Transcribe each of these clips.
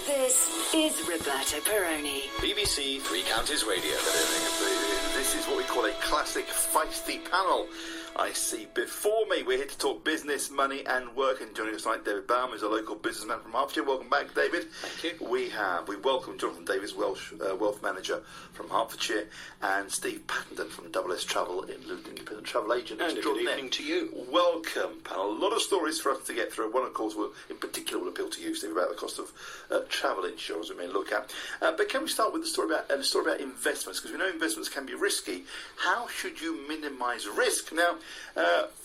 This is Roberto Perroni. BBC Three Counties Radio. This is what we call a classic feisty panel. I see before me, we're here to talk business, money and work, and joining us tonight, David Baum is a local businessman from Hertfordshire. Welcome back, David. Thank you. We welcome Jonathan Davies, Welsh wealth manager from Hertfordshire, and Steve Pattenden from Double S Travel in Luton, independent travel agent. And good evening to you. Welcome, panel. A lot of stories for us to get through. One, of course, in particular will appeal to you, Steve, about the cost of travel insurance we may look at. But can we start with the story about investments? Because we know investments can be risky. How should you minimise risk? Now,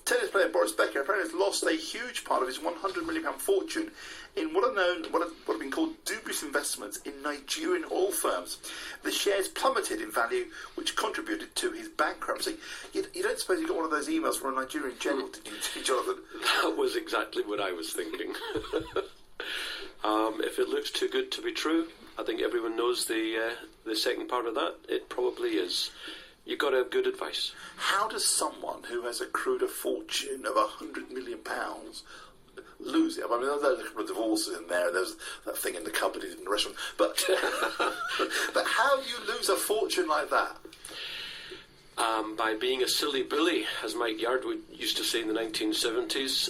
tennis player Boris Becker apparently has lost a huge part of his £100 million fortune in what have been called dubious investments in Nigerian oil firms. The shares plummeted in value, which contributed to his bankruptcy. You don't suppose you got one of those emails from a Nigerian general, did you, Jonathan? That was exactly what I was thinking. If it looks too good to be true, I think everyone knows the second part of that. It probably is. You've got to have good advice. How does someone who has accrued a fortune of £100 million lose it? I mean, there's a couple of divorces in there. There's that thing in the cupboard in the restaurant. But but how do you lose a fortune like that? By being a silly Billy, as Mike Yardwood used to say in the 1970s,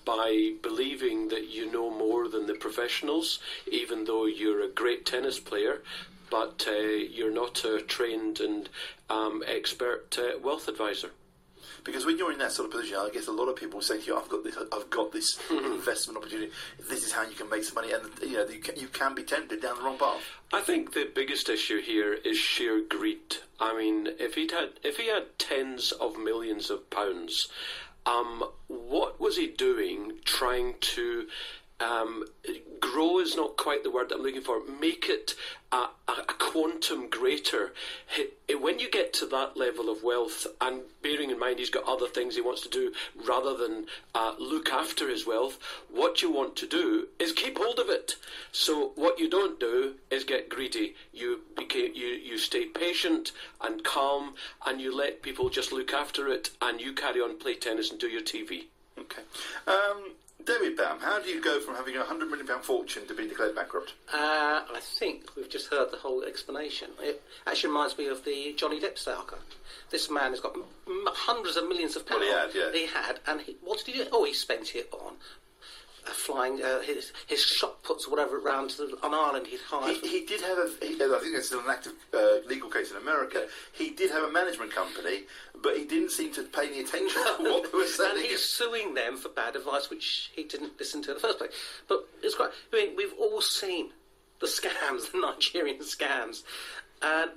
by believing that you know more than the professionals, even though you're a great tennis player, but you're not a trained and expert wealth advisor. Because when you're in that sort of position, I guess a lot of people say to you, "I've got this investment opportunity. This is how you can make some money," and you can be tempted down the wrong path. I think the biggest issue here is sheer greed. I mean, if he had tens of millions of pounds, what was he doing trying to grow is not quite the word that I'm looking for. Make it a quantum greater. When you get to that level of wealth, and bearing in mind he's got other things he wants to do rather than look after his wealth, what you want to do is keep hold of it. So what you don't do is get greedy. You stay patient and calm, and you let people just look after it, and you carry on, play tennis and do your TV. Okay. David Baum, how do you go from having a £100 million fortune to being declared bankrupt? I think we've just heard the whole explanation. It actually reminds me of the Johnny Depp saga. This man has got hundreds of millions of pounds. Well, he had, and what did he do? Oh, he spent it on flying his shot puts, whatever, around to an island he'd hired. He did have I think it's still an active legal case in America. He did have a management company, but he didn't seem to pay any attention to what they were saying. And he's suing them for bad advice, which he didn't listen to in the first place. But it's quite. I mean, we've all seen the scams, the Nigerian scams. And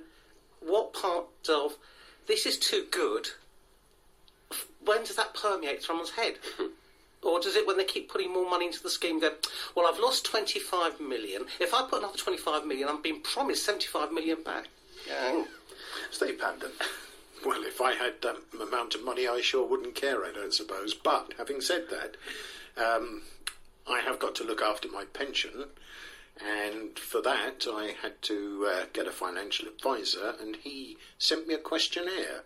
what part of this is too good? When does that permeate someone's head? Or does it, when they keep putting more money into the scheme, go, well, I've lost 25 million. If I put another 25 million, I'm being promised 75 million back. Steve Pattenden. Well, if I had that amount of money, I sure wouldn't care, I don't suppose. But having said that, I have got to look after my pension. And for that, I had to get a financial advisor, and he sent me a questionnaire.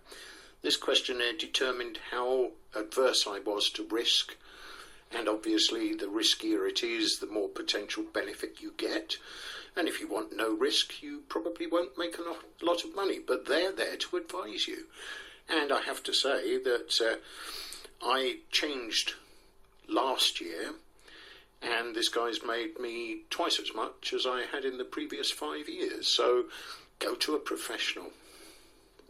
This questionnaire determined how adverse I was to risk. And obviously, the riskier it is, the more potential benefit you get. And if you want no risk, you probably won't make a lot of money. But they're there to advise you. And I have to say that I changed last year, and this guy's made me twice as much as I had in the previous 5 years. So go to a professional.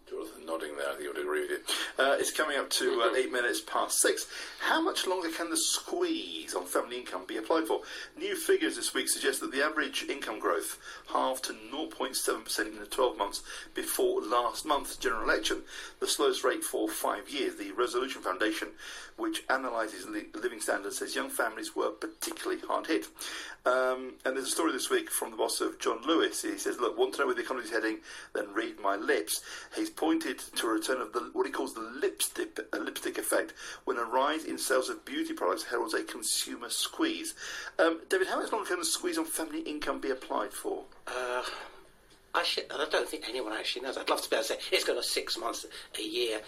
Jonathan nodding there, I think I would agree with you. It's coming up to 8 minutes past 6. How much longer can the squeeze on family income be applied for? New figures this week suggest that the average income growth halved to 0.7% in the 12 months before last month's general election, the slowest rate for 5 years. The Resolution Foundation, which analyses living standards, says young families were particularly hard hit. And there's a story this week from the boss of John Lewis. He says, look, want to know where the economy's heading? Then read my lips. He's pointed to a return of what he calls the lipstick effect, when a rise in sales of beauty products heralds a consumer squeeze. David, how much longer can the squeeze on family income be applied for? I don't think anyone actually knows. I'd love to be able to say it's going to 6 months, a year.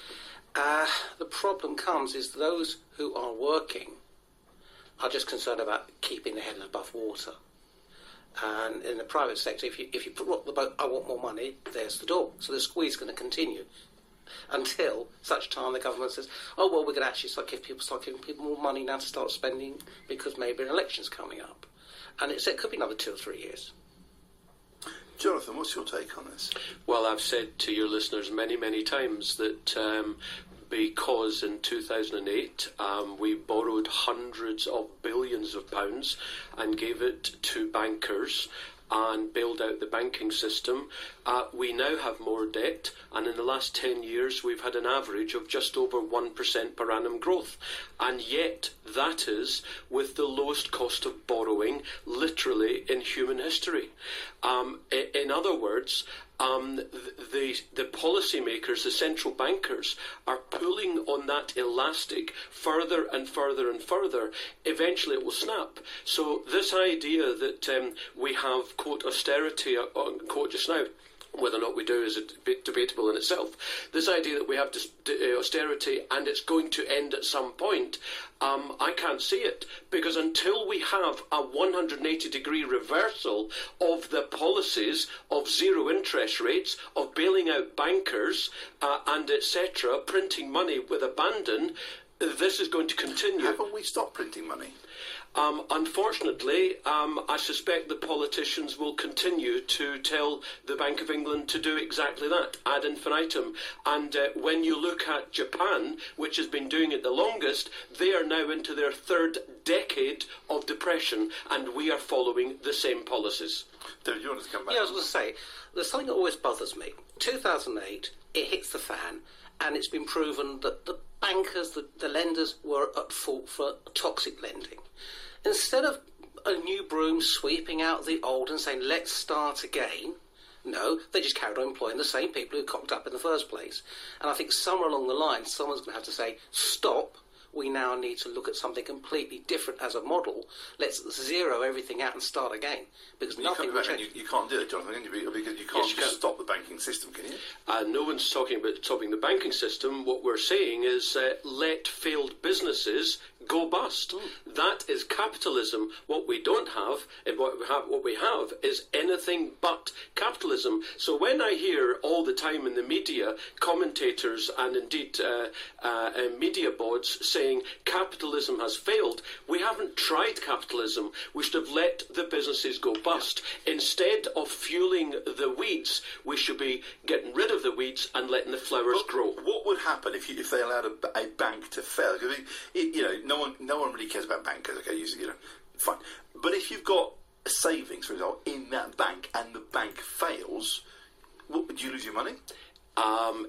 The problem comes is those who are working are just concerned about keeping their head above water. And in the private sector, if you rock the boat, I want more money, there's the door. So the squeeze is going to continue until such time the government says, oh, well, we're going to actually start giving people more money now to start spending because maybe an election's coming up. And it could be another 2 or 3 years. Jonathan, what's your take on this? Well, I've said to your listeners many, many times that because in 2008 we borrowed hundreds of billions of pounds and gave it to bankers and bailed out the banking system, we now have more debt, and in the last 10 years we've had an average of just over 1% per annum growth, and yet that is with the lowest cost of borrowing literally in human history. In other words, the policymakers, the central bankers, are pulling on that elastic further and further and further. Eventually it will snap. So this idea that we have, quote, austerity, quote, just now, whether or not we do is a bit debatable in itself. This idea that we have austerity and it's going to end at some point, I can't see it, because until we have a 180-degree reversal of the policies of zero interest rates, of bailing out bankers and etc., printing money with abandon, this is going to continue. Haven't we stopped printing money? Unfortunately, I suspect the politicians will continue to tell the Bank of England to do exactly that, ad infinitum. And when you look at Japan, which has been doing it the longest, they are now into their third decade of depression, and we are following the same policies. David, you want to come back? Yeah, I was going to say, there's something that always bothers me. 2008, it hits the fan, and it's been proven that the bankers, the lenders, were at fault for toxic lending. Instead of a new broom sweeping out the old and saying, let's start again, no, they just carried on employing the same people who cocked up in the first place. And I think somewhere along the line, someone's going to have to say, stop, we now need to look at something completely different as a model. Let's zero everything out and start again, because nothing will change. You can't do it, Jonathan, can you? Because you can't just stop the banking system, can you? No one's talking about stopping the banking system. What we're saying is let failed businesses go bust. That is capitalism. What we don't have, and what we have is anything but capitalism. So when I hear all the time in the media, commentators and indeed media boards saying capitalism has failed, we haven't tried capitalism. We should have let the businesses go bust. Yeah. Instead of fueling the weeds, we should be getting rid of the weeds and letting the flowers grow. What would happen if they allowed a bank to fail? Because no one really cares about bankers. Okay, fine. But if you've got savings, for example, in that bank, and the bank fails, would you lose your money?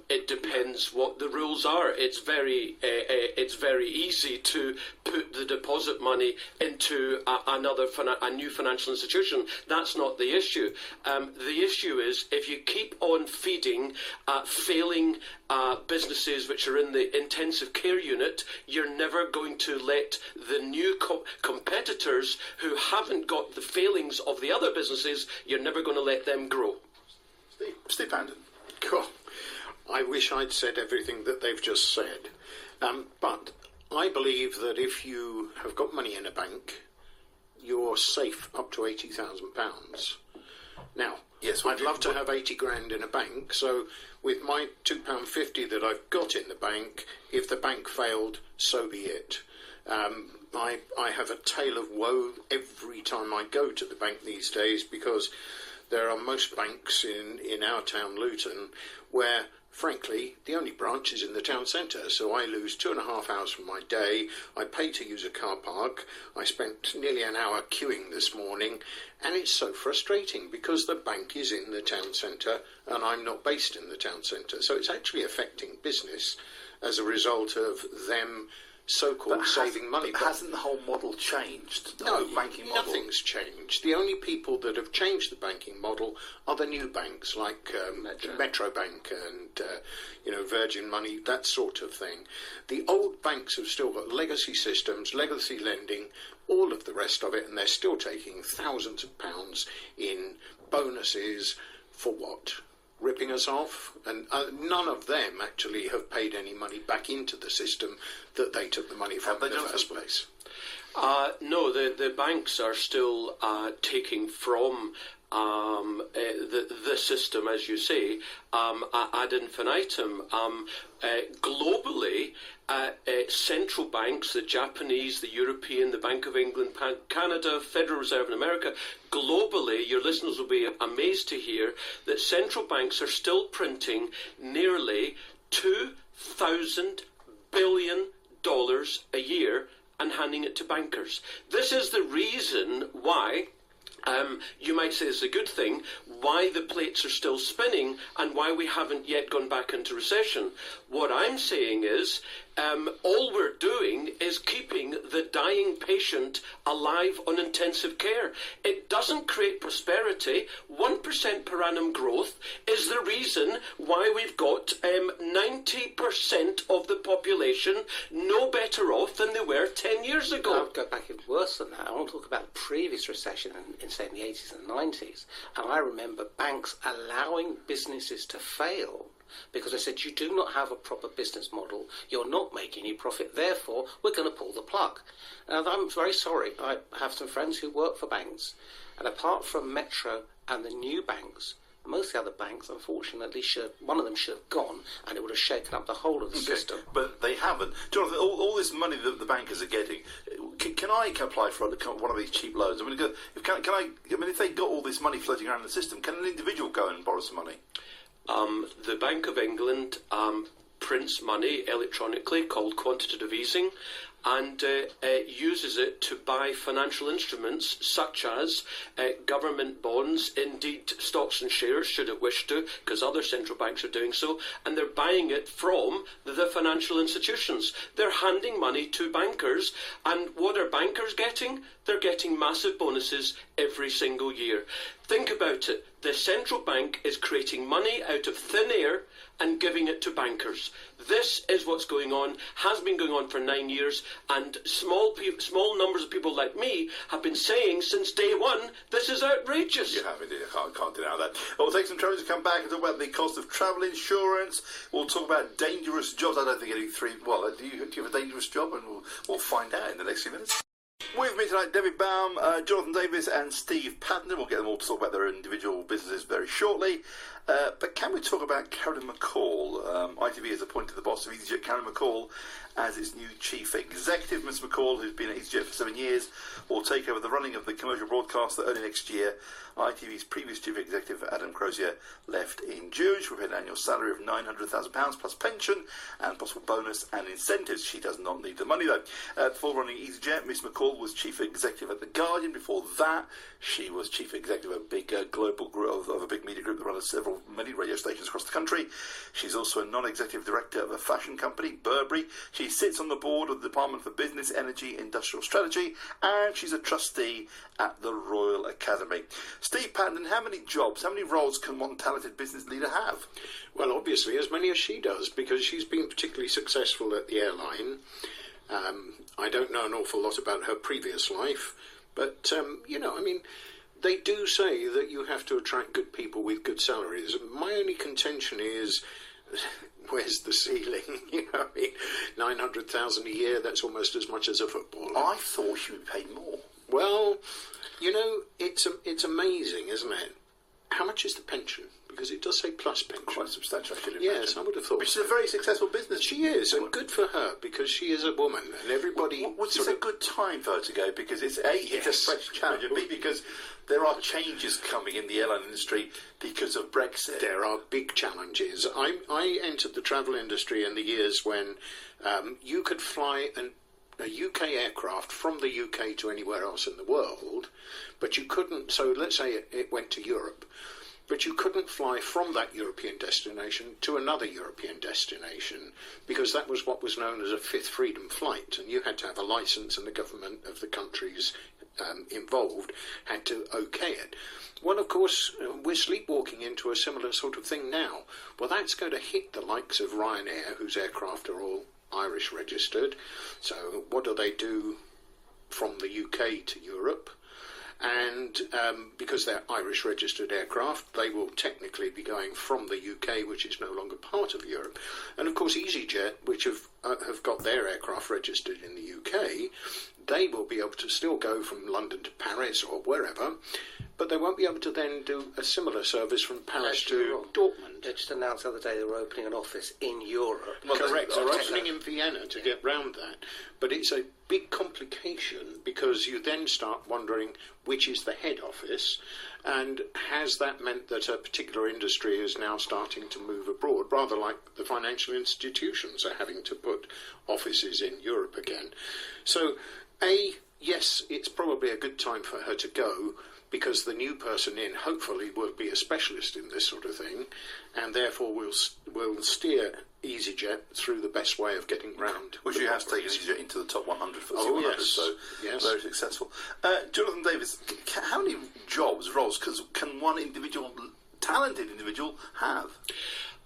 It depends what the rules are. It's very easy to put the deposit money into a new financial institution. That's not the issue. The issue is if you keep on feeding failing businesses which are in the intensive care unit, you're never going to let the new competitors who haven't got the failings of the other businesses, you're never going to let them grow. Steve Pandon. Cool. I wish I'd said everything that they've just said. But I believe that if you have got money in a bank, you're safe up to £80,000. Now, yes, I'd love to have 80 grand in a bank, so with my £2.50 that I've got in the bank, if the bank failed, so be it. I have a tale of woe every time I go to the bank these days, because there are most banks in our town, Luton, where, frankly, the only branch is in the town centre. So I lose 2.5 hours from my day. I pay to use a car park. I spent nearly an hour queuing this morning. And it's so frustrating because the bank is in the town centre and I'm not based in the town centre. So it's actually affecting business as a result of them so-called saving money. But hasn't the whole model changed? No, banking model? Nothing's changed. The only people that have changed the banking model are the new banks like Metro Bank and Virgin Money, that sort of thing. The old banks have still got legacy systems, legacy lending, all of the rest of it, and they're still taking thousands of pounds in bonuses for what? Ripping us off, and none of them actually have paid any money back into the system that they took the money from in the first place. No, the banks are still taking from the system, as you say, ad infinitum. Globally, central banks, the Japanese, the European, the Bank of England, Canada, Federal Reserve in America, globally, your listeners will be amazed to hear that central banks are still printing nearly $2,000 billion a year and handing it to bankers. This is the reason why, you might say it's a good thing, why the plates are still spinning and why we haven't yet gone back into recession. What I'm saying is, all we're doing is keeping the dying patient alive on intensive care. It doesn't create prosperity. 1% per annum growth is the reason why we've got 90% of the population no better off than they were 10 years ago. I would go back even worse than that. I want to talk about the previous recession in say, in the 80s and 90s. And I remember banks allowing businesses to fail because they said, you do not have a proper business model, you're not making any profit, therefore we're going to pull the plug. Now, I'm very sorry, I have some friends who work for banks, and apart from Metro and the new banks, most of the other banks, unfortunately, one of them should have gone, and it would have shaken up the whole of the system. But they haven't. Jonathan, all this money that the bankers are getting, can I apply for one of these cheap loans? I mean, if they got all this money floating around the system, can an individual go and borrow some money? The Bank of England prints money electronically, called quantitative easing, and uses it to buy financial instruments such as government bonds, indeed stocks and shares, should it wish to, because other central banks are doing so, and they're buying it from the financial institutions. They're handing money to bankers, and what are bankers getting? They're getting massive bonuses every single year. Think about it. The central bank is creating money out of thin air and giving it to bankers. This is what's going on, has been going on for 9 years, and small numbers of people like me have been saying since day one, this is outrageous. You have indeed, I can't deny that. Well, we'll take some travelers to come back and talk about the cost of travel insurance. We'll talk about dangerous jobs. I don't think any three... Well, do you have a dangerous job? And we'll find out in the next few minutes. With me tonight, David Baum, Jonathan Davis and Steve Patton. We'll get them all to talk about their individual businesses very shortly. But can we talk about Carolyn McCall? ITV has appointed the boss of EasyJet, Carolyn McCall, as its new chief executive. Ms McCall, who's been at EasyJet for 7 years, will take over the running of the commercial broadcaster early next year. ITV's previous chief executive, Adam Crozier, left in June. She will have an annual salary of £900,000 plus pension and possible bonus and incentives. She does not need the money, though. Before running EasyJet, Ms McCall was chief executive at The Guardian. Before that, she was chief executive of a big global group, of a big media group that runs many radio stations across the country. She's also a non-executive director of a fashion company, Burberry. She sits on the board of the Department for Business, Energy, Industrial Strategy, and she's a trustee at the Royal Academy. Steve Patton, how many jobs, how many roles can one talented business leader have? Well, obviously, as many as she does, because she's been particularly successful at the airline. I don't know an awful lot about her previous life, but, they do say that you have to attract good people with good salaries. My only contention is, where's the ceiling? $900,000 a year, that's almost as much as a footballer. I thought she would pay more. Well, it's amazing, isn't it? How much is the pension? Because it does say plus pension. Quite substantial, I should imagine. Yes, I would have thought. But she's a very successful business. She is, and good for her, because she is a woman, and everybody... Was this a good time for her to go? Because it's a fresh challenge, and B, because there are changes coming in the airline industry because of Brexit. There are big challenges. I entered the travel industry in the years when you could fly a UK aircraft from the UK to anywhere else in the world, but you couldn't... So let's say it went to Europe. But you couldn't fly from that European destination to another European destination because that was what was known as a fifth freedom flight, and you had to have a licence, and the government of the countries involved had to okay it. Well, of course, we're sleepwalking into a similar sort of thing now. Well, that's going to hit the likes of Ryanair, whose aircraft are all Irish registered. So what do they do from the UK to Europe? and because they're Irish registered aircraft, they will technically be going from the UK, which is no longer part of Europe. And of course, EasyJet, which have got their aircraft registered in the UK, they will be able to still go from London to Paris or wherever, but they won't be able to then do a similar service from Paris to Dortmund. They just announced the other day they were opening an office in Europe. Well, correct. They're opening in Vienna to get round that. But it's a big complication because you then start wondering which is the head office, and has that meant that a particular industry is now starting to move abroad, rather like the financial institutions are having to put offices in Europe again. So, yes, it's probably a good time for her to go, because the new person in hopefully will be a specialist in this sort of thing, and therefore will steer EasyJet through the best way of getting round. Which you have taken EasyJet into the top 100 for Oh, 100, yes. so Yes. very successful. Jonathan Davis, how many roles can one talented individual have?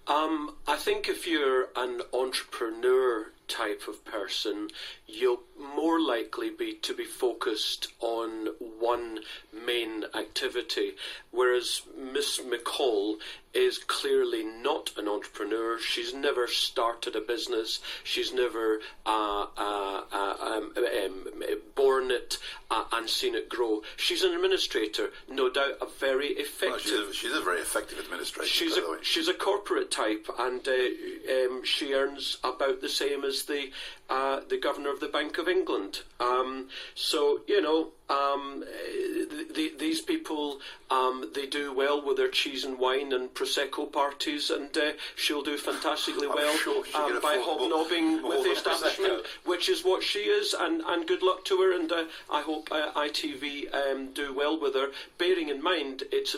I think if you're an entrepreneur type of person, you'll more likely be focused on one main activity, whereas Miss McCall is clearly not an entrepreneur. She's never started a business. She's never born it and seen it grow. She's an administrator, no doubt a very effective. Well, she's a very effective administrator. She's a corporate type, and she earns about the same as the governor of the Bank of England. So you know, these people they do well with their cheese and wine and prosecco parties, and she'll do fantastically well by hobnobbing with the establishment, which is what she is. And good luck to her, and I hope ITV do well with her. Bearing in mind, it's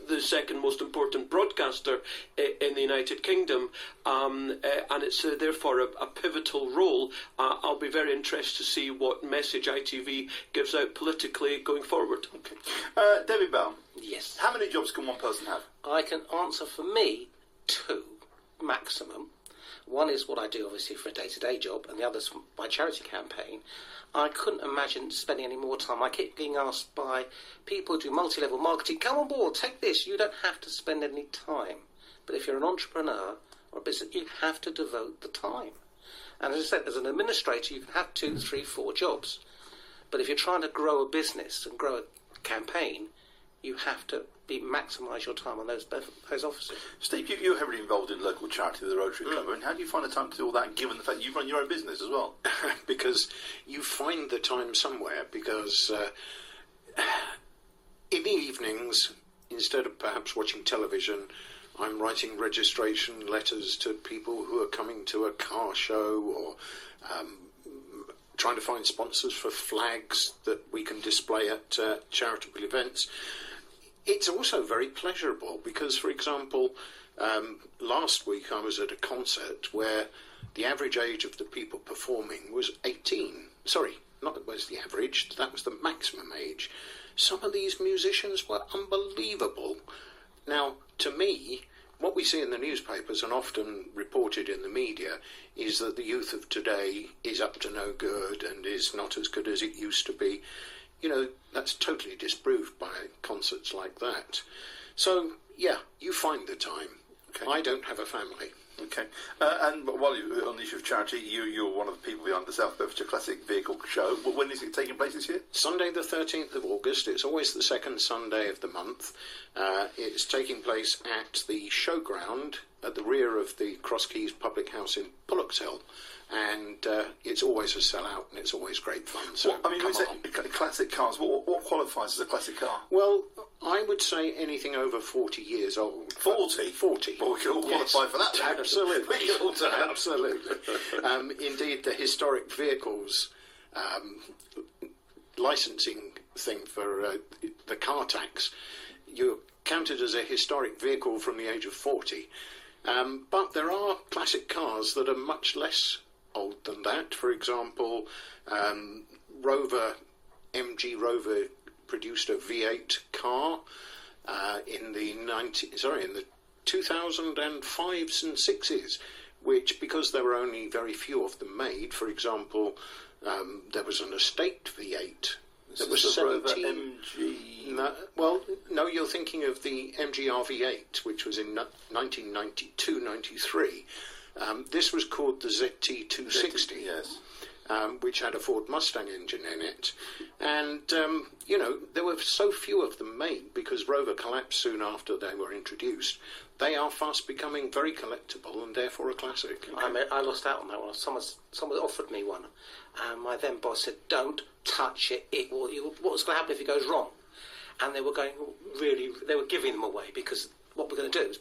the second most important broadcaster in the United Kingdom, and it's therefore a pivotal role. I'll be very interested to see what message ITV gives out politically going forward. Okay. Debbie Bell. Yes. How many jobs can one person have? I can answer for me 2 maximum. One is what I do, obviously, for a day-to-day job, and the other's my charity campaign. I couldn't imagine spending any more time. I keep being asked by people who do multi-level marketing, come on board, take this. You don't have to spend any time. But if you're an entrepreneur or a business, you have to devote the time. And as I said, as an administrator, you can have 2, 3, 4 jobs. But if you're trying to grow a business and grow a campaign, you have to maximise your time on those offices. Steve, you're heavily involved in local charity, the Rotary Club. And how do you find the time to do all that, given the fact you run your own business as well? Because you find the time somewhere, because in the evenings, instead of perhaps watching television, I'm writing registration letters to people who are coming to a car show, or trying to find sponsors for flags that we can display at charitable events. It's also very pleasurable because, for example, last week I was at a concert where the average age of the people performing was 18. Sorry, not that was the average, that was the maximum age. Some of these musicians were unbelievable. Now, to me, what we see in the newspapers and often reported in the media is that the youth of today is up to no good and is not as good as it used to be. You know, that's totally disproved by concerts like that. So, yeah, you find the time. Okay. I don't have a family. Okay. And while you're on the issue of charity, you're one of the people behind the South Bedfordshire Classic Vehicle Show. When is it taking place this year? Sunday the 13th of August. It's always the second Sunday of the month. It's taking place at the showground at the rear of the Cross Keys Public House in Pullock's-Hill. And it's always a sellout, and it's always great fun. So when you say classic cars, what qualifies as a classic car? Well, I would say anything over 40 years old. 40? 40. Well, we can all qualify for that. Absolutely. We can all do that. Absolutely. Indeed, the historic vehicles licensing thing for the car tax, you're counted as a historic vehicle from the age of 40. But there are classic cars that are much less old than that. For example, MG Rover produced a V8 car in the 2005s and 6s, which, because there were only very few of them made, for example, there was an estate V8 That was This is the Rover 17. No, you're thinking of the MG RV8, which was in 1992-93. This was called the ZT260. Yes. Which had a Ford Mustang engine in it. And, there were so few of them made because Rover collapsed soon after they were introduced. They are fast becoming very collectible and therefore a classic. I lost out on that one. Someone offered me one. And my then boss said, don't touch it. What's going to happen if it goes wrong? And they were they were giving them away because what we're going to do is,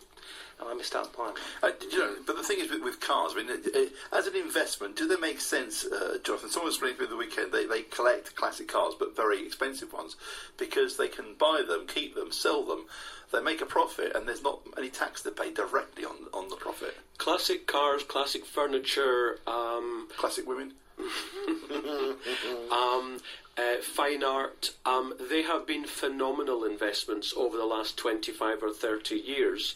and I missed out on buying them. But the thing is with cars, I mean, as an investment, do they make sense, Jonathan? Someone explained to me the weekend they collect classic cars, but very expensive ones, because they can buy them, keep them, sell them. They make a profit, and there's not any tax to pay directly on the profit. Classic cars, classic furniture, Classic women. Fine art, they have been phenomenal investments over the last 25 or 30 years.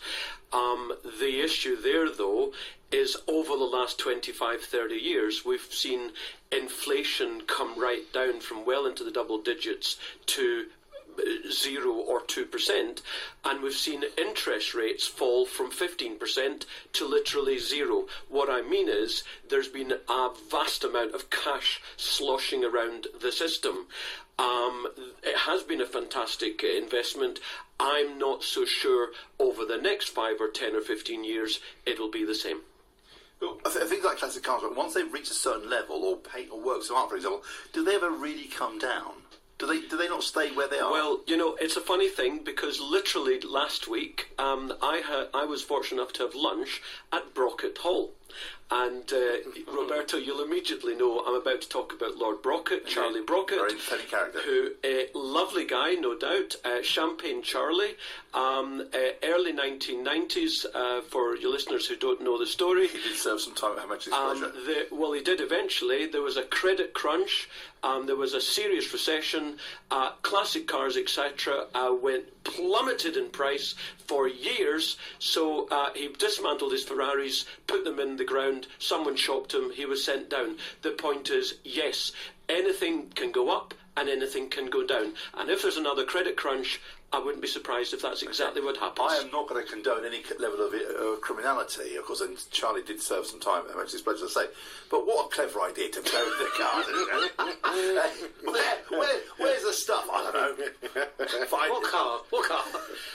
The issue there, though, is over the last 25, 30 years, we've seen inflation come right down from well into the double digits to 0 or 2%, and we've seen interest rates fall from 15% to literally 0. What I mean is there's been a vast amount of cash sloshing around the system. It has been a fantastic investment. I'm not so sure over the next 5 or 10 or 15 years it'll be the same. Well, things like classic cars, but once they've reached a certain level, or paint or works of art, for example, do they ever really come down? Do they not stay where they are? Well, it's a funny thing because literally last week I was fortunate enough to have lunch at Brockett Hall. And Roberto, you'll immediately know I'm about to talk about Lord Brockett, Charlie Brockett, very funny character, who lovely guy, no doubt, Champagne Charlie, early 1990s. For your listeners who don't know the story, he did serve some time at Her Majesty's pleasure. Well, he did eventually. There was a credit crunch. There was a serious recession. Classic cars, etc., plummeted in price for years. So he dismantled his Ferraris, put them in the ground. Someone shopped him. He was sent down. The point is, yes, anything can go up and anything can go down. And if there's another credit crunch, I wouldn't be surprised if that's exactly what happens. I am not going to condone any level of criminality, of course, and Charlie did serve some time at Her Majesty's pleasure to say, but what a clever idea to blow the car. Where's the stuff? I don't know. What car? Well,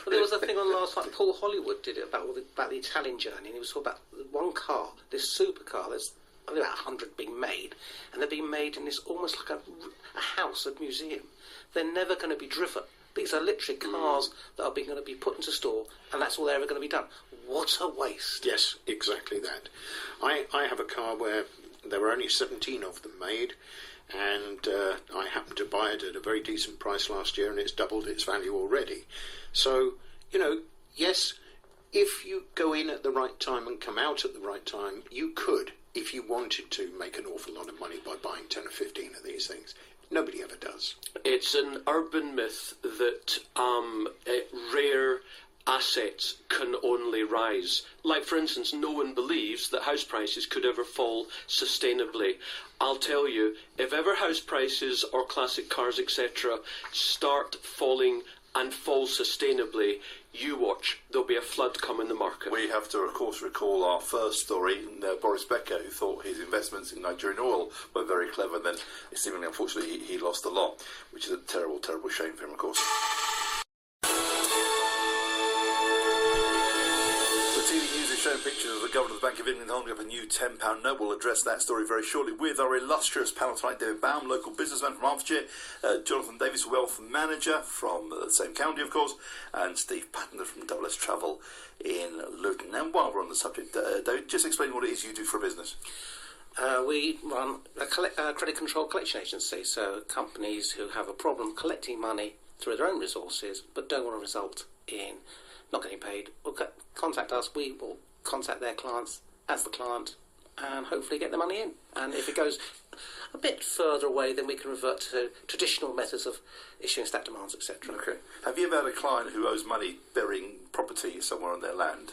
there was a thing on last night. Paul Hollywood did it about the Italian journey, and he was talking about one car, this supercar. There's only about 100 being made, and they're being made in this almost like a house, a museum. They're never going to be driven. These are literally cars that are going to be put into store, and that's all they're ever going to be done. What a waste. Yes, exactly that. I have a car where there were only 17 of them made, and I happened to buy it at a very decent price last year, and it's doubled its value already. So, yes, if you go in at the right time and come out at the right time, you could, if you wanted to, make an awful lot of money by buying 10 or 15 of these things. Nobody ever does. It's an urban myth that rare assets can only rise. Like, for instance, no one believes that house prices could ever fall sustainably. I'll tell you, if ever house prices or classic cars, etc., start falling and fall sustainably, you watch, there'll be a flood come in the market. We have to, of course, recall our first story, Boris Becker, who thought his investments in Nigerian oil were very clever, and then, seemingly, unfortunately, he lost a lot, which is a terrible, terrible shame for him, of course. The TV news is showing pictures of the Governor of the Bank of England holding up a new £10 note. We'll address that story very shortly with our illustrious panel tonight: David Baum, local businessman from Hertfordshire, Jonathan Davis, wealth manager from the same county, of course, and Steve Patton from WS Travel in Luton. Now, while we're on the subject, David, just explain what it is you do for a business. We run a credit control collection agency, so companies who have a problem collecting money through their own resources but don't want to result in not getting paid will contact us. We will contact their clients as the client and hopefully get the money in. And if it goes a bit further away, then we can revert to traditional methods of issuing stat demands, etc. Okay. Have you ever had a client who owes money burying property somewhere on their land?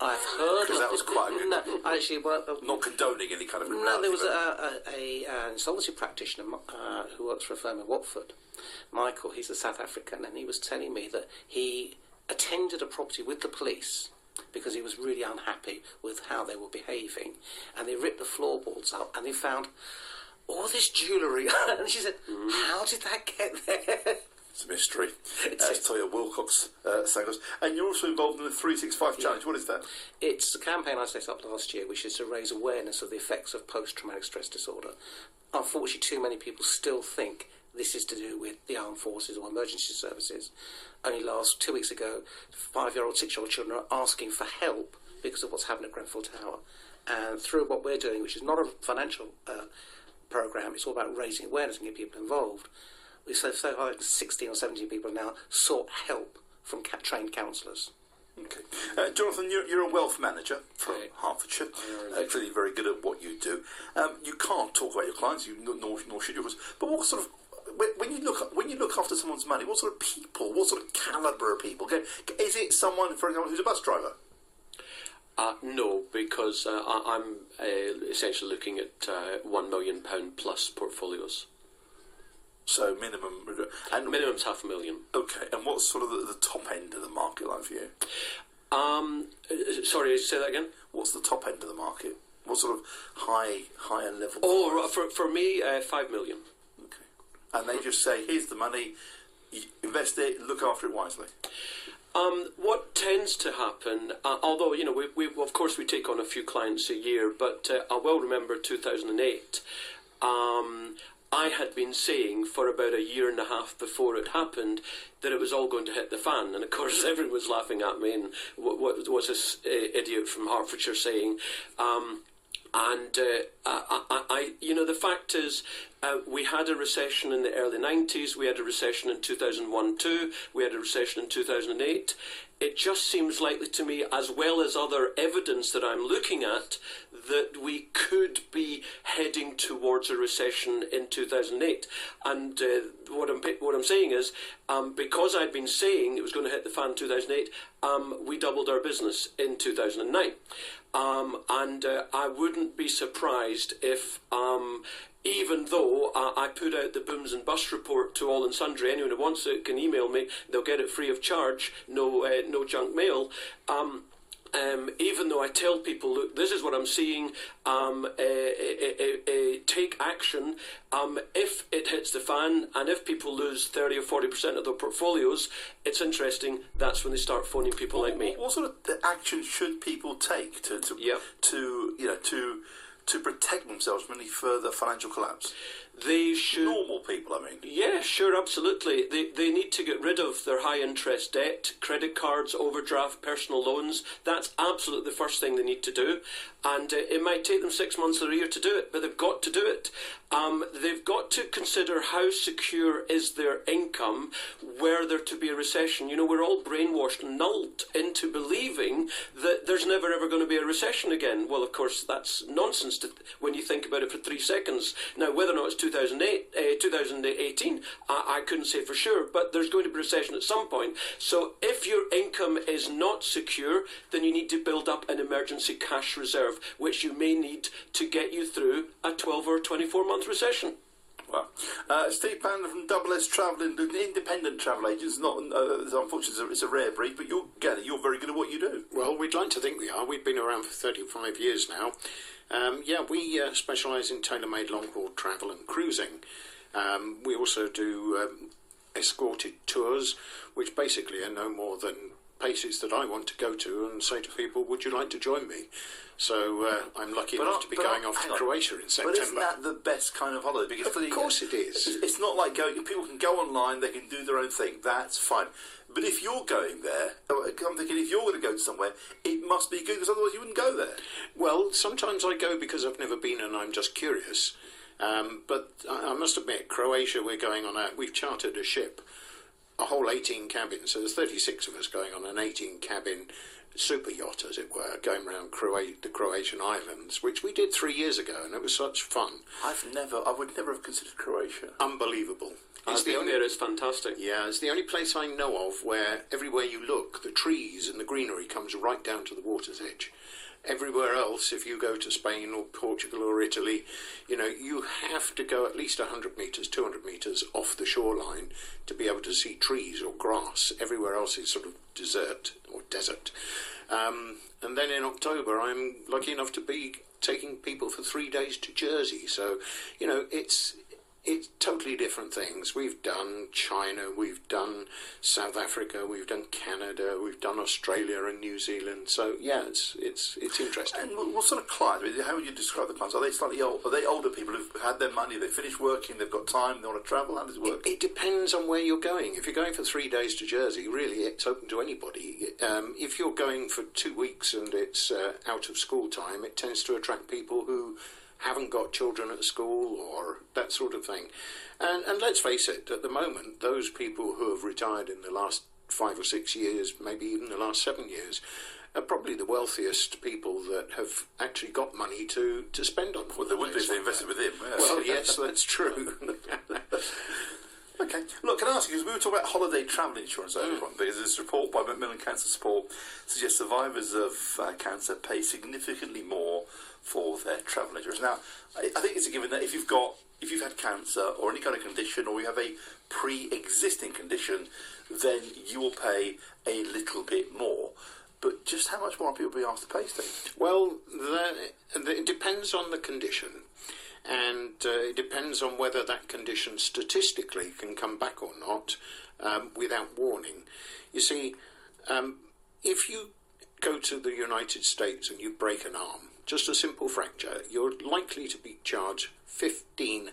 I've heard. Because that was quite a good. No, actually, well, Not condoning any kind of. no, there was immorality, an insolvency practitioner who works for a firm in Watford. Michael, he's a South African, and he was telling me that he attended a property with the police because he was really unhappy with how they were behaving, and they ripped the floorboards up, and they found all this jewellery. And she said, "How did that get there?" It's a mystery. That's Toya Wilcox Sangos. And you're also involved in the 365 Challenge. What is that? It's a campaign I set up last year, which is to raise awareness of the effects of post-traumatic stress disorder. Unfortunately, too many people still think this is to do with the armed forces or emergency services. Only 2 weeks ago, 5-year-old, 6-year-old children are asking for help because of what's happened at Grenfell Tower. And through what we're doing, which is not a financial programme, it's all about raising awareness and getting people involved. We so far 16 or 17 people now sought help from trained counsellors. Okay. Jonathan, you're a wealth manager from Hertfordshire. Clearly very good at what you do. You can't talk about your clients, nor should you. But what sort of, when you look after someone's money, what sort of people, what sort of calibre of people? Okay, is it someone, for example, who's a bus driver? No, because I'm essentially looking at £1 million plus portfolios. So minimum, and Minimum's £500,000. Okay, and what's sort of the top end of the market like for you? Sorry, say that again. What's the top end of the market? What sort of higher level? Oh, for me, 5 million. Okay, and they just say, "Here's the money, you invest it, look after it wisely." What tends to happen, although we of course we take on a few clients a year, but I well remember 2008. I had been saying for about a year and a half before it happened that it was all going to hit the fan, and of course everyone was laughing at me and what's this idiot from Hertfordshire saying? The fact is, we had a recession in the early 90s, we had a recession in 2001-2, we had a recession in 2008. It just seems likely to me, as well as other evidence that I'm looking at, that we could be heading towards a recession in 2008. And what I'm saying is, because I'd been saying it was going to hit the fan in 2008, we doubled our business in 2009. I wouldn't be surprised if, even though I put out the booms and bust report to all and sundry, anyone who wants it can email me, they'll get it free of charge, no junk mail. Even though I tell people, look, this is what I'm seeing, take action. If it hits the fan and if people lose 30 or 40% of their portfolios, it's interesting, that's when they start phoning people like me. What sort of action should people take to protect themselves from any further financial collapse? They should. Normal people, I mean. Yeah, sure, absolutely. They need to get rid of their high interest debt, credit cards, overdraft, personal loans. That's absolutely the first thing they need to do. And it might take them 6 months or a year to do it, but they've got to do it. They've got to consider how secure is their income were there to be a recession. We're all brainwashed and nulled into believing that there's never ever going to be a recession again. Well, of course, that's nonsense when you think about it for 3 seconds. Now, whether or not it's 2018, I couldn't say for sure, but there's going to be a recession at some point. So if your income is not secure, then you need to build up an emergency cash reserve, which you may need to get you through a 12 or 24-month recession. Well, Steve Pan from Double S Travel, independent travel agents. Unfortunately, it's a rare breed, but you're very good at what you do. Well, we'd like to think we are. We've been around for 35 years now. We specialise in tailor-made long-haul travel and cruising. We also do escorted tours, which basically are no more than places that I want to go to and say to people, would you like to join me? So I'm lucky enough to be going off to Croatia in September. But isn't that the best kind of holiday? Because of course it is. It's not like people can go online, they can do their own thing. That's fine. But if you're going there, I'm thinking if you're going to go to somewhere, it must be good, because otherwise you wouldn't go there. Well, sometimes I go because I've never been and I'm just curious. But I must admit, Croatia, we've chartered a ship, a whole 18 cabins. So there's 36 of us going on an 18 cabin super yacht, as it were, going around the Croatian islands, which we did 3 years ago, and it was such fun. I would never have considered Croatia. Unbelievable. I've been there, it's fantastic. Yeah, it's the only place I know of where everywhere you look, the trees and the greenery comes right down to the water's edge. Everywhere else, if you go to Spain or Portugal or Italy, you have to go at least 100 metres, 200 metres off the shoreline to be able to see trees or grass. Everywhere else is sort of desert. And then in October, I'm lucky enough to be taking people for 3 days to Jersey. So, it's totally different things. We've done China, we've done South Africa, we've done Canada, we've done Australia and New Zealand. So yeah, it's interesting. And what sort of clients? I mean, how would you describe the clients? Are they slightly old? Are they older people who've had their money, they've finished working, they've got time, they want to travel? How does it work? It depends on where you're going. If you're going for 3 days to Jersey, really, it's open to anybody. If you're going for 2 weeks and it's out of school time, it tends to attract people who haven't got children at school or that sort of thing. And let's face it, at the moment, those people who have retired in the last 5 or 6 years, maybe even the last 7 years, are probably the wealthiest people that have actually got money to spend on holidays. Well, they would be if they invested with him. Yes. Well, yes, that's true. Okay. Look, can I ask you, because we were talking about holiday travel insurance earlier on, because this report by Macmillan Cancer Support suggests survivors of cancer pay significantly more for their travel insurance. Now, I think it's a given that if you've had cancer or any kind of condition, or you have a pre-existing condition, then you will pay a little bit more. But just how much more are people being asked to pay, Steve? Well, it depends on the condition. And it depends on whether that condition statistically can come back or not without warning. You see, if you go to the United States and you break an arm, just a simple fracture, you're likely to be charged £15,000.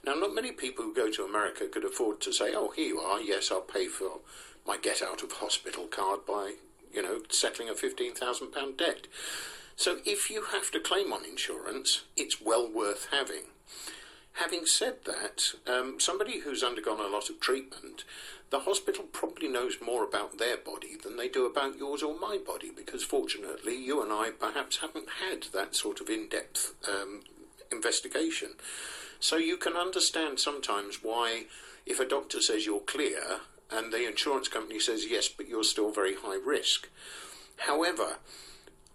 Now, not many people who go to America could afford to say, oh, here you are, yes, I'll pay for my get-out-of-hospital card by, settling a £15,000 debt. So if you have to claim on insurance, it's well worth having. Having said that, somebody who's undergone a lot of treatment, the hospital probably knows more about their body than they do about yours or my body, because fortunately you and I perhaps haven't had that sort of in-depth investigation. So you can understand sometimes why, if a doctor says you're clear and the insurance company says yes, but you're still very high risk. However,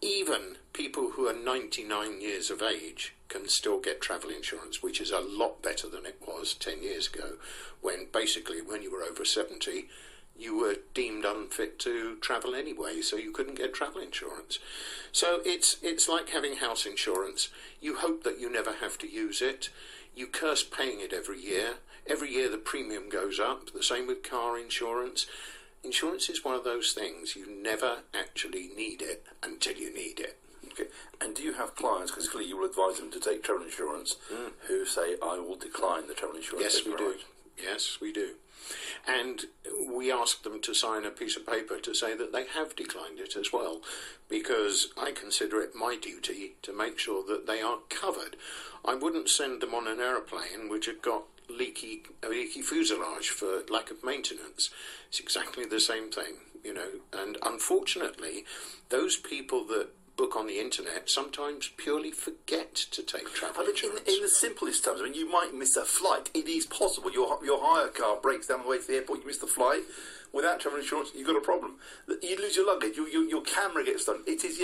even people who are 99 years of age can still get travel insurance, which is a lot better than it was 10 years ago, when basically when you were over 70, you were deemed unfit to travel anyway, so you couldn't get travel insurance. So it's like having house insurance. You hope that you never have to use it. You curse paying it every year. Every year the premium goes up. The same with car insurance. Insurance is one of those things. You never actually need it until you need it. Okay. And do you have clients, because clearly you will advise them to take travel insurance, who say, I will decline the travel insurance? Yes, we do. Yes, we do. And we ask them to sign a piece of paper to say that they have declined it as well, because I consider it my duty to make sure that they are covered. I wouldn't send them on an aeroplane which had got leaky fuselage for lack of maintenance. It's exactly the same thing, and unfortunately those people that book on the internet sometimes purely forget to take travel insurance. In the simplest terms, I mean, you might miss a flight. It is possible. Your hire car breaks down the way to the airport, you miss the flight. Without travel insurance, you've got a problem. You lose your luggage, your camera gets stolen. It is,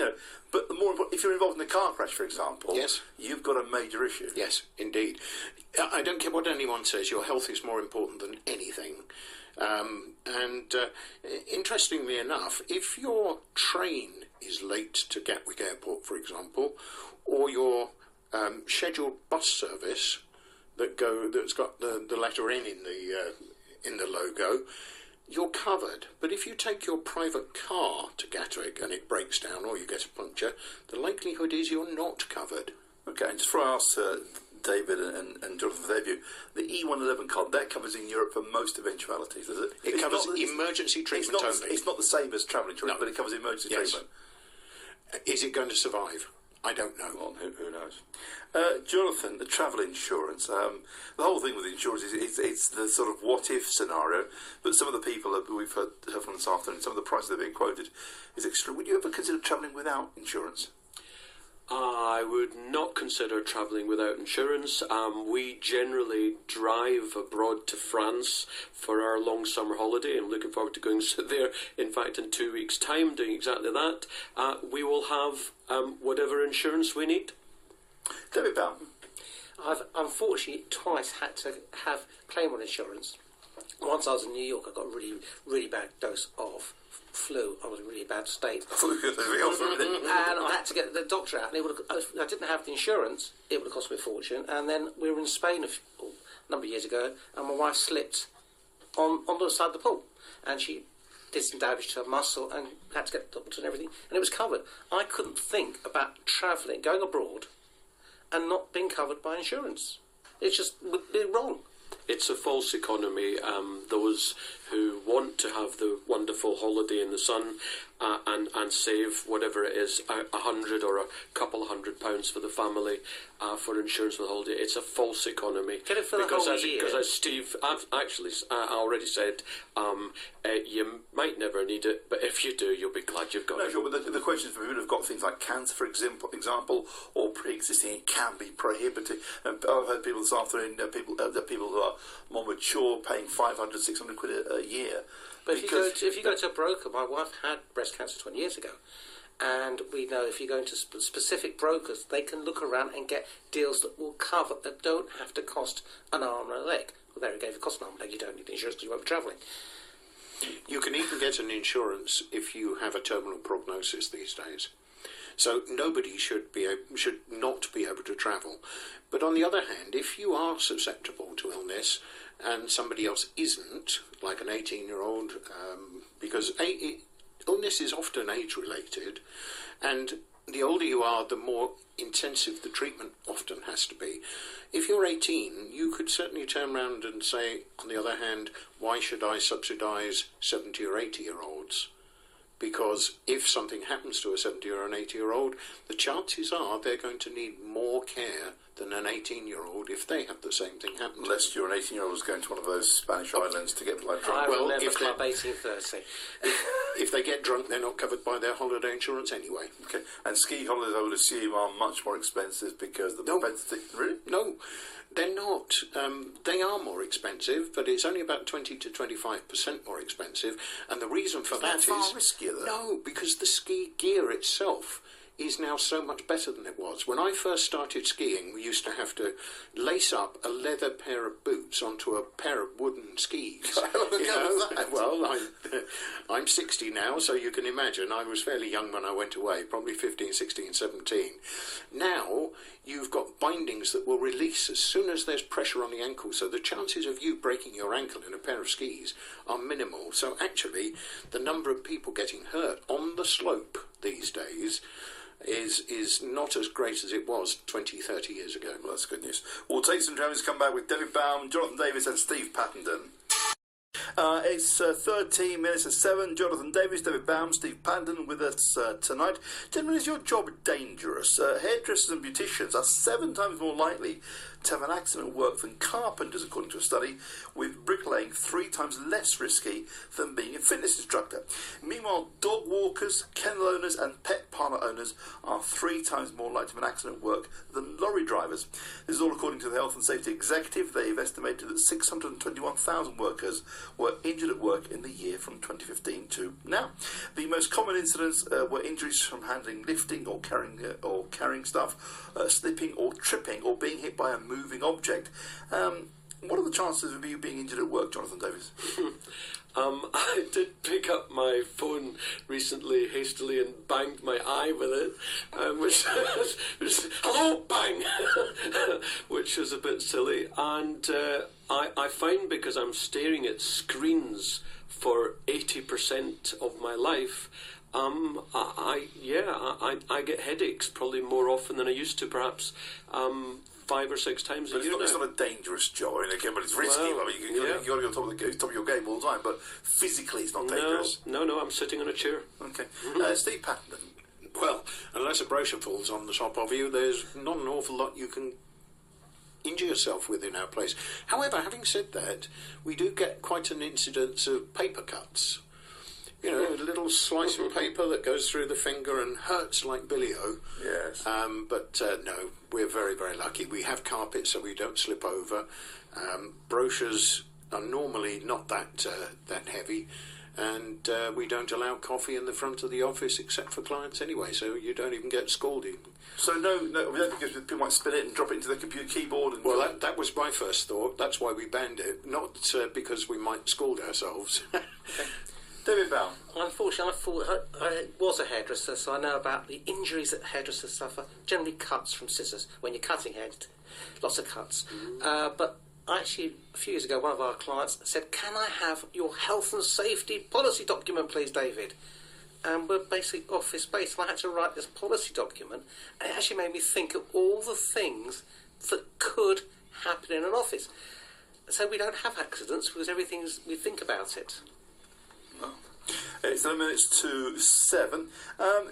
but the more important, if you're involved in a car crash, for example, yes, you've got a major issue. Yes, indeed. I don't care what anyone says, your health is more important than anything. Interestingly enough, if your train is late to Gatwick Airport, for example, or your scheduled bus service that's got the letter N in the logo, you're covered. But if you take your private car to Gatwick and it breaks down or you get a puncture, the likelihood is you're not covered. Okay, and just before I ask David and Jonathan for their view, the E111 card, that covers in Europe for most eventualities, does it? It covers emergency treatment only. It's not the same as travel insurance, but it covers emergency treatment. Is it going to survive? I don't know. Well, who knows? Jonathan, the travel insurance, the whole thing with insurance is it's the sort of what-if scenario, but some of the people that we've heard from this afternoon, some of the prices that are being quoted is extreme. Would you ever consider travelling without insurance? I would not consider travelling without insurance. We generally drive abroad to France for our long summer holiday. I'm looking forward to going there, in fact, in 2 weeks' time, doing exactly that. We will have whatever insurance we need. David Bell. I've unfortunately twice had to have claim on insurance. Once I was in New York, I got a really, really bad dose of flu. I was in a really bad state. I thought you were going to be off already. And I had to get the doctor out, and if I didn't have the insurance, it would have cost me a fortune. And then we were in Spain a number of years ago, and my wife slipped on the side of the pool, and she did some damage to her muscle and had to get the doctor and everything, and it was covered. I couldn't think about travelling, going abroad, and not being covered by insurance. It just would be wrong. It's a false economy. Those who want to have the wonderful holiday in the sun and save whatever it is, £100 or a couple £100 for the family for insurance for the holiday, it's a false economy. Get it for the whole year. Because as Steve already said, you might never need it, but if you do, you'll be glad you've got it. Sure, but the question is, for people who've got things like cancer, for example, or pre-existing, it can be prohibitive. I've heard people this afternoon, people who are more mature, paying 500, 600 quid a year. But if you go to a broker, my wife had breast cancer 20 years ago, and we know if you go into specific brokers, they can look around and get deals that will cover, that don't have to cost an arm and a leg. Well, there we go, if it costs an arm and a leg, you don't need the insurance because you won't be travelling. You can even get an insurance if you have a terminal prognosis these days. So nobody should not be able to travel. But on the other hand, if you are susceptible to illness and somebody else isn't, like an 18-year-old, because illness is often age-related, and the older you are, the more intensive the treatment often has to be. If you're 18, you could certainly turn around and say, on the other hand, why should I subsidise 70 or 80-year-olds? Because if something happens to a 70 or an 80-year-old, the chances are they're going to need more care than an 18-year-old if they have the same thing happen. Unless you're an 18-year-old who's going to one of those Spanish islands to get blood drunk. I remember Club 1830. If they get drunk, they're not covered by their holiday insurance anyway. Okay, and ski holidays, I would assume, are much more expensive because the propensity... Really? No, they're not. They are more expensive, but it's only about 20 to 25% more expensive. And the reason for that is... far riskier, though. No, because the ski gear itself is now so much better than it was. When I first started skiing, we used to have to lace up a leather pair of boots onto a pair of wooden skis. Well, I'm 60 now, so you can imagine I was fairly young when I went away, probably 15, 16, 17. Now, you've got bindings that will release as soon as there's pressure on the ankle, so the chances of you breaking your ankle in a pair of skis are minimal. So actually, the number of people getting hurt on the slope these days is not as great as it was 20, 30 years ago. Well, that's good news. We'll take some drums, come back with David Baum, Jonathan Davis and Steve Pattenden. It's 13 minutes to 7. Jonathan Davis, David Baum, Steve Pattenden with us tonight. Gentlemen, is your job dangerous? Hairdressers and beauticians are 7 times more likely to have an accident at work than carpenters, according to a study, with bricklaying 3 times less risky than being a fitness instructor. Meanwhile, dog walkers, kennel owners and pet parlour owners are 3 times more likely to have an accident at work than lorry drivers. This is all according to the Health and Safety Executive. They've estimated that 621,000 workers were injured at work in the year from 2015 to now. The most common incidents were injuries from handling, lifting or carrying stuff, slipping or tripping or being hit by a moving object. What are the chances of you being injured at work, Jonathan Davis? I did pick up my phone recently hastily and banged my eye with it, which was hello, bang, which was a bit silly. And I find, because I'm staring at screens for 80% of my life, I get headaches probably more often than I used to, perhaps 5 or 6 times a year. It's not a dangerous job, I mean, again, but it's risky. Well, You've got to be on top of your game all the time, but physically it's not dangerous. No, I'm sitting on a chair. Okay. Steve Pattenden. Well, unless a brochure falls on the top of you, there's not an awful lot you can injure yourself with in our place. However, having said that, we do get quite an incidence of paper cuts. You know, a little slice of paper that goes through the finger and hurts like Billy-O. Yes. But no, we're very, very lucky. We have carpets so we don't slip over. Brochures are normally not that heavy. And we don't allow coffee in the front of the office except for clients anyway, so you don't even get scalded. So no, because people might spin it and drop it into the computer keyboard. And well, that was my first thought. That's why we banned it, not because we might scald ourselves. David Bell. Unfortunately, I was a hairdresser, so I know about the injuries that hairdressers suffer. Generally, cuts from scissors when you're cutting hair. Lots of cuts. But actually, a few years ago, one of our clients said, "Can I have your health and safety policy document, please, David?" And we're basically office-based, and I had to write this policy document, and it actually made me think of all the things that could happen in an office. So we don't have accidents because we think about it. It's 9 minutes to 7.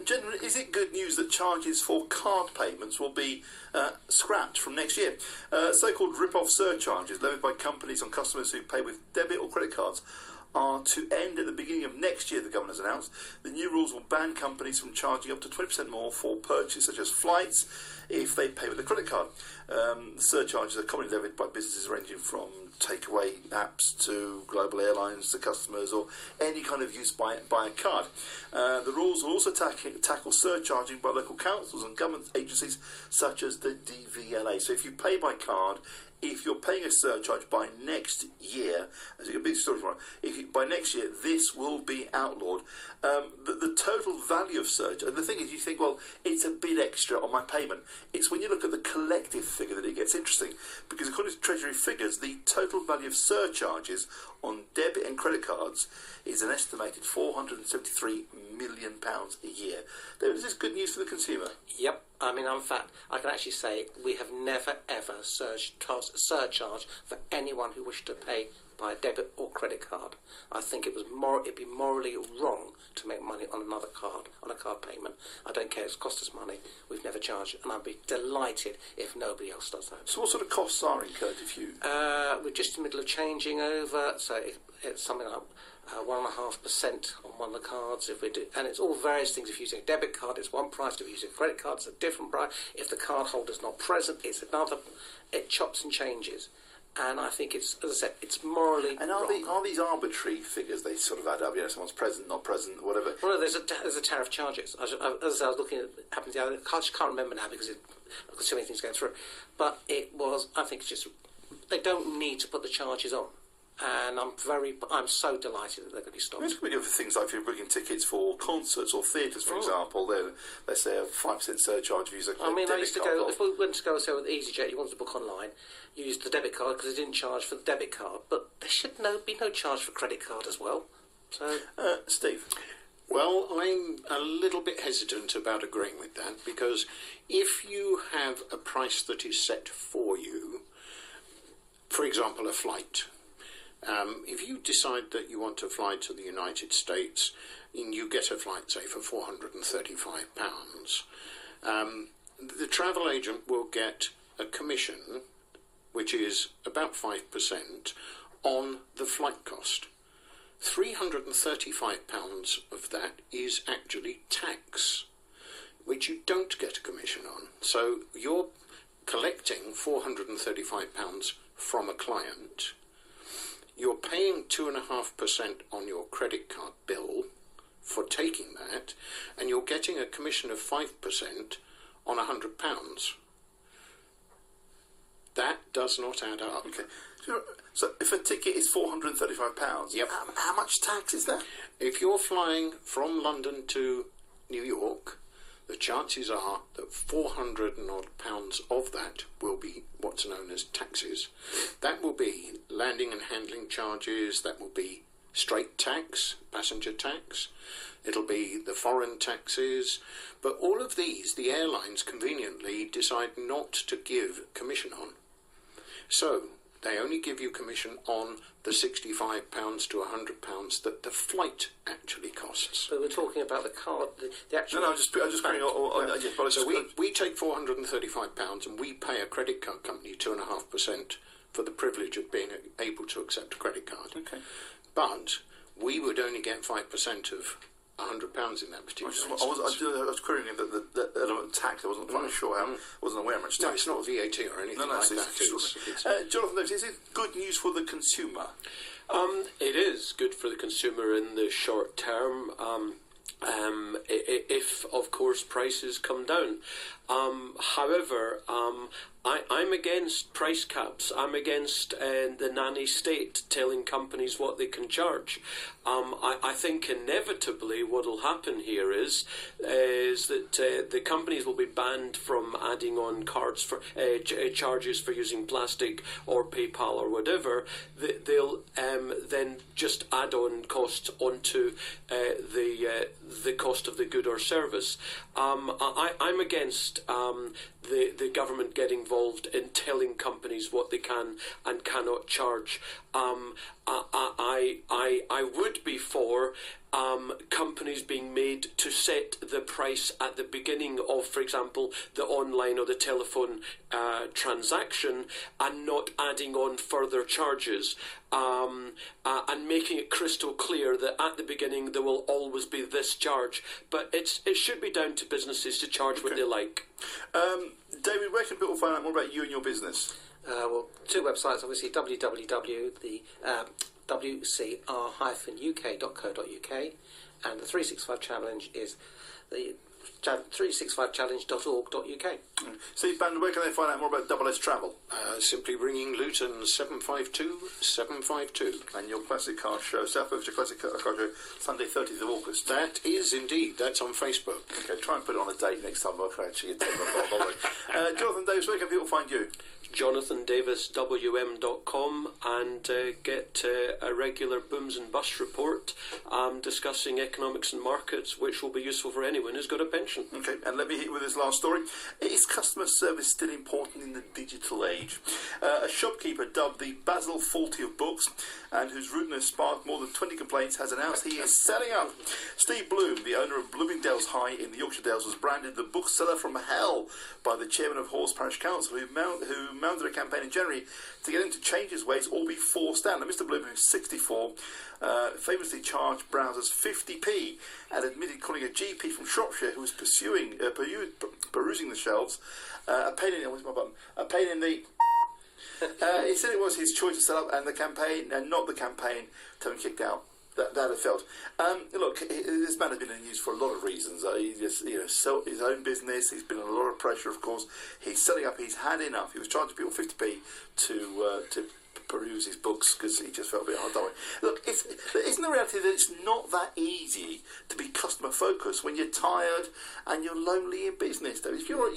Gentlemen, is it good news that charges for card payments will be scrapped from next year? So-called rip-off surcharges levied by companies on customers who pay with debit or credit cards are to end at the beginning of next year, the government has announced. The new rules will ban companies from charging up to 20% more for purchases such as flights if they pay with a credit card. The surcharges are commonly levied by businesses ranging from takeaway apps to global airlines to customers or any kind of use by a card. The rules will also tackle surcharging by local councils and government agencies such as the DVLA. So if you pay by card, if you're paying a surcharge by next year, as a big story tomorrow, by next year, this will be outlawed. The total value of surcharge, and the thing is, you think, well, it's a bit extra on my payment. It's when you look at the collective figure that it gets interesting, because according to Treasury figures, the total value of surcharges on debit and credit cards is an estimated £473 million a year. Is this good news for the consumer? Yep. I mean, in fact, I can actually say we have never, ever surcharge for anyone who wished to pay by a debit or credit card. I think it'd be morally wrong to make money on another card, on a card payment. I don't care, it's cost us money. We've never charged it, and I'd be delighted if nobody else does that. So what sort of costs are incurred if you... We're just in the middle of changing over, so it's something like 1.5% on one of the cards if we do, and it's all various things. If you're using a debit card, it's one price. If you're using a credit card, it's a different price. If the card holder's not present, it's another. It chops and changes, and I think it's, as I said, it's morally and wrong. Are these arbitrary figures? They sort of add up. You know, someone's present, not present, whatever. Well, no, there's a tariff charges. As I was looking at it happened the other, I just can't remember now because I've got so many things going through. But it was. I think it's just they don't need to put the charges on. And I'm so delighted that they're going to be stopped. There's going to be other things like if you're booking tickets for concerts or theatres, for example. They say a 5% surcharge if you use a I mean, I debit used to card. go, if we went to go say with EasyJet, you wanted to book online, you used the debit card because they didn't charge for the debit card. But there should be no charge for credit card as well. So, Steve? Well, I'm a little bit hesitant about agreeing with that because if you have a price that is set for you, for example, a flight... if you decide that you want to fly to the United States and you get a flight, say, for £435, the travel agent will get a commission, which is about 5%, on the flight cost. £335 of that is actually tax, which you don't get a commission on. So you're collecting £435 from a client. You're paying 2.5% on your credit card bill for taking that, and you're getting a commission of 5% on £100. That does not add up. Okay. So if a ticket is £435, yep. How much tax is that? If you're flying from London to New York, the chances are that £400 and odd of that will be what's known as taxes. That will be landing and handling charges, that will be straight tax, passenger tax, it'll be the foreign taxes, but all of these the airlines conveniently decide not to give commission on. So they only give you commission on the £65 to £100 that the flight actually costs. So we're talking about the card, the actual... No, I'm just putting So we take £435 and we pay a credit card company 2.5% for the privilege of being able to accept a credit card. Okay. But we would only get 5% of £100 in that particular instance. I was querying the element of tax. I wasn't quite sure how. Wasn't aware how much tax. No, it's not VAT or anything like that. Jonathan, is it good news for the consumer? It is good for the consumer in the short term. If, of course, prices come down. However, I'm against price caps. I'm against the nanny state telling companies what they can charge. I think inevitably what will happen here is that the companies will be banned from adding on cards for charges for using plastic or PayPal or whatever. They'll then just add on costs onto the cost of the good or service. I'm against the government getting involved in telling companies what they can and cannot charge. I would be for companies being made to set the price at the beginning of, for example, the online or the telephone transaction, and not adding on further charges, and making it crystal clear that at the beginning there will always be this charge. But it should be down to businesses to charge what they like. David, where can people find out more about you and your business? Well, two websites, obviously, www.wcr-uk.co.uk, and the 365 Challenge is the 365challenge.org.uk. Steve Bandler, where can they find out more about Double S Travel? Simply ringing Luton 752-752. And your Classic Car Show, South Africa Classic Car Show, Sunday 30th of August. That is indeed. That's on Facebook. Okay, try and put it on a date next time. I'll actually get Jonathan Davis, where can people find you? JonathanDavisWM.com, and get a regular Booms and Bust report discussing economics and markets, which will be useful for anyone who's got a pension. Okay, and let me hit you with this last story. Is customer service still important in the digital age? A shopkeeper dubbed the Basil Fawlty of books, and whose rudeness sparked more than 20 complaints, has announced he is selling up. Steve Bloom, the owner of Bloomingdale's High in the Yorkshire Dales, was branded the bookseller from hell by the chairman of Hawes Parish Council, who mounted a campaign in January to get him to change his ways or be forced down. Now, Mr. Bloom, who's 64, famously charged browsers 50p and admitted calling a GP from Shropshire who was perusing the shelves a pain in the he said it was his choice to set up and the campaign, and not the campaign, to have him kicked out. That had felt. Look, this man has been in the news for a lot of reasons. He just, sold his own business. He's been under a lot of pressure, of course. He's selling up. He's had enough. He was charging people 50p to peruse his books because he just felt a bit hard done. Look, isn't the reality that it's not that easy to be customer focused when you're tired and you're lonely in business? Though, if you're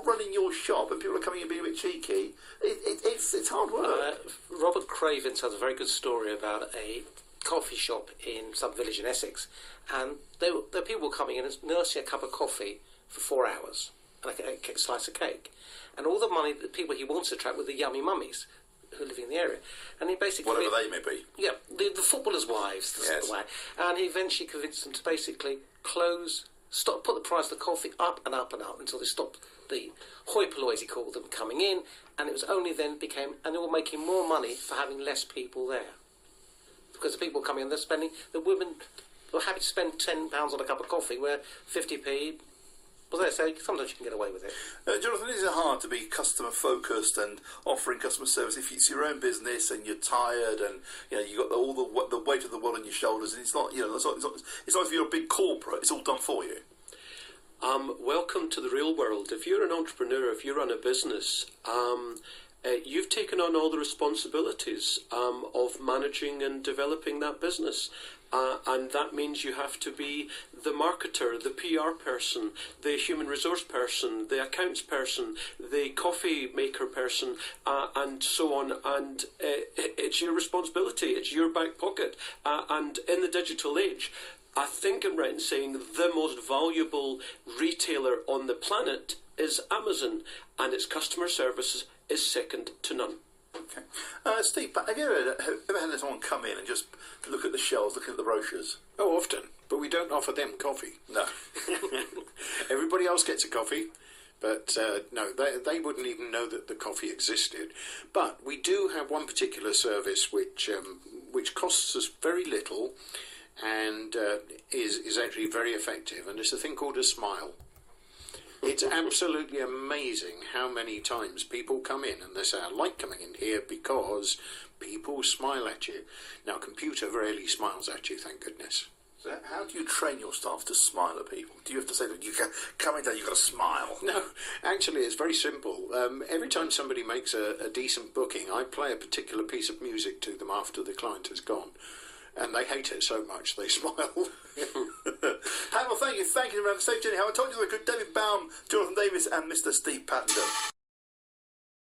running your shop and people are coming and being a bit cheeky, it's hard work. Robert Craven tells a very good story about a coffee shop in some village in Essex, and there were people coming in and nursing a cup of coffee for 4 hours and a slice of cake, and all the money, the people he wants to attract were the yummy mummies who live in the area, and he basically, whatever they may be, the footballers' wives, yes. the way, and he eventually convinced them to basically put the price of the coffee up and up and up until they stopped the hoi polloi, he called them, coming in, and it was only then and they were making more money for having less people there. Because the people coming in, the women were happy to spend £10 on a cup of coffee, where 50p was there, so sometimes you can get away with it. Jonathan, is it hard to be customer focused and offering customer service if it's your own business and you're tired and you got all the weight of the world on your shoulders, and it's not it's not if you're a big corporate, it's all done for you. Welcome to the real world. If you're an entrepreneur, if you run a business, you've taken on all the responsibilities of managing and developing that business. And that means you have to be the marketer, the PR person, the human resource person, the accounts person, the coffee maker person, and so on. And it's your responsibility. It's your back pocket. And in the digital age, I think I'm right in saying the most valuable retailer on the planet is Amazon, and its customer service is second to none. Okay. Steve, have you ever had someone come in and just look at the shelves, look at the brochures? Oh, often. But we don't offer them coffee. No. Everybody else gets a coffee. But no, they wouldn't even know that the coffee existed. But we do have one particular service which costs us very little and is actually very effective, and it's a thing called a smile. It's absolutely amazing how many times people come in and they say, I like coming in here because people smile at you. Now, a computer rarely smiles at you, thank goodness. So how do you train your staff to smile at people? Do you have to say that you can come in there, you've got to smile? No, actually it's very simple. Every time somebody makes a decent booking, I play a particular piece of music to them after the client has gone. And they hate it so much, they smile. Well, thank you around the stage, Jenny. How I told you the good David Baum, Jonathan Davis and Mr. Steve Pattenden.